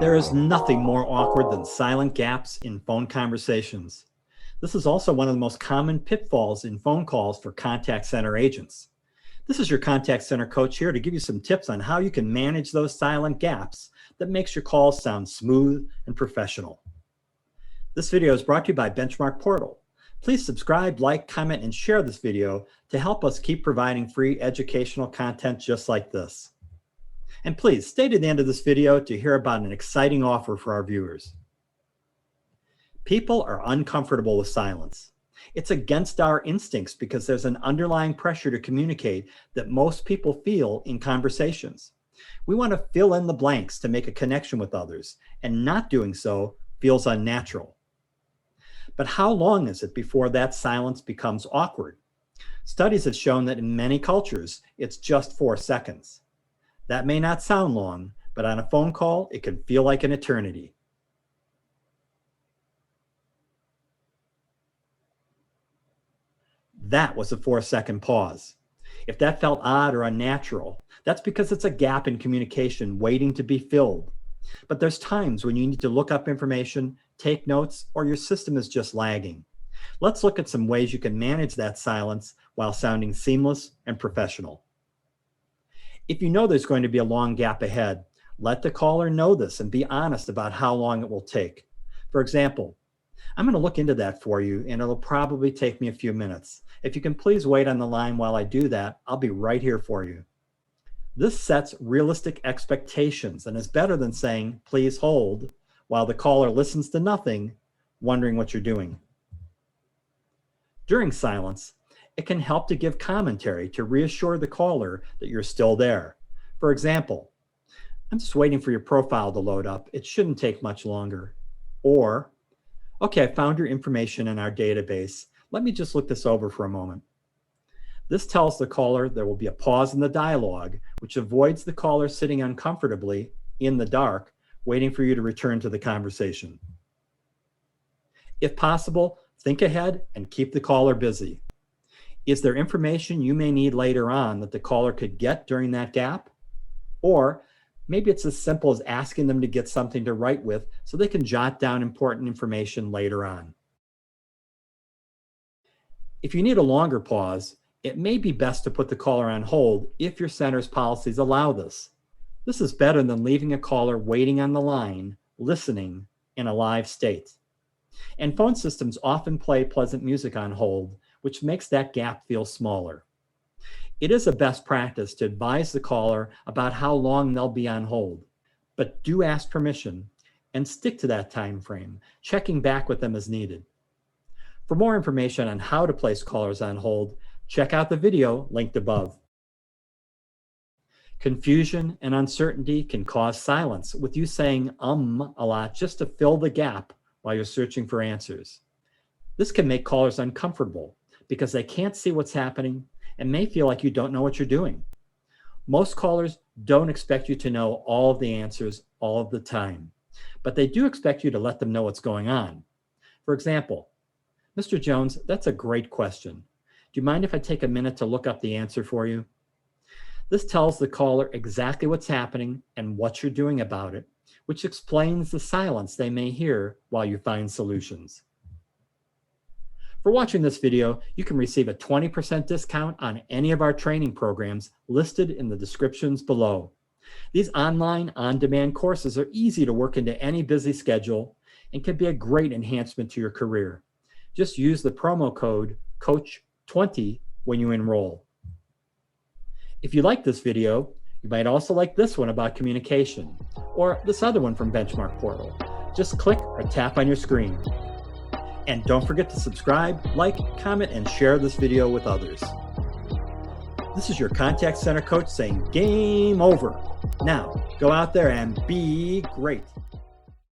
There is nothing more awkward than silent gaps in phone conversations. This is also one of the most common pitfalls in phone calls for contact center agents. This is your contact center coach here to give you some tips on how you can manage those silent gaps that makes your calls sound smooth and professional. This video is brought to you by BenchmarkPortal. Please subscribe, like, comment, and share this video to help us keep providing free educational content just like this. And please stay to the end of this video to hear about an exciting offer for our viewers. People are uncomfortable with silence. It's against our instincts because there's an underlying pressure to communicate that most people feel in conversations. We want to fill in the blanks to make a connection with others, and not doing so feels unnatural. But how long is it before that silence becomes awkward? Studies have shown that in many cultures, it's just 4 seconds. That may not sound long, but on a phone call, it can feel like an eternity. That was a 4-second pause. If that felt odd or unnatural, that's because it's a gap in communication waiting to be filled. But there's times when you need to look up information, take notes, or your system is just lagging. Let's look at some ways you can manage that silence while sounding seamless and professional. If you know there's going to be a long gap ahead, let the caller know this and be honest about how long it will take. For example, I'm going to look into that for you, and it'll probably take me a few minutes. If you can please wait on the line while I do that, I'll be right here for you. This sets realistic expectations and is better than saying, please hold, while the caller listens to nothing, wondering what you're doing. During silence, it can help to give commentary to reassure the caller that you're still there. For example, I'm just waiting for your profile to load up. It shouldn't take much longer. Or, okay, I found your information in our database. Let me just look this over for a moment. This tells the caller there will be a pause in the dialogue, which avoids the caller sitting uncomfortably in the dark, waiting for you to return to the conversation. If possible, think ahead and keep the caller busy. Is there information you may need later on that the caller could get during that gap? Or maybe it's as simple as asking them to get something to write with so they can jot down important information later on. If you need a longer pause, it may be best to put the caller on hold if your center's policies allow this. This is better than leaving a caller waiting on the line, listening in a live state. And phone systems often play pleasant music on hold, which makes that gap feel smaller. It is a best practice to advise the caller about how long they'll be on hold, but do ask permission and stick to that time frame, checking back with them as needed. For more information on how to place callers on hold, check out the video linked above. Confusion and uncertainty can cause silence, with you saying a lot just to fill the gap while you're searching for answers. This can make callers uncomfortable because they can't see what's happening and may feel like you don't know what you're doing. Most callers don't expect you to know all of the answers all of the time, but they do expect you to let them know what's going on. For example, Mr. Jones, that's a great question. Do you mind if I take a minute to look up the answer for you? This tells the caller exactly what's happening and what you're doing about it, which explains the silence they may hear while you find solutions. For watching this video, you can receive a 20% discount on any of our training programs listed in the descriptions below. These online, on-demand courses are easy to work into any busy schedule and can be a great enhancement to your career. Just use the promo code COACH20 when you enroll. If you like this video, you might also like this one about communication, or this other one from BenchmarkPortal. Just click or tap on your screen. And don't forget to subscribe, like, comment, and share this video with others. This is your contact center coach saying game over. Now, go out there and be great.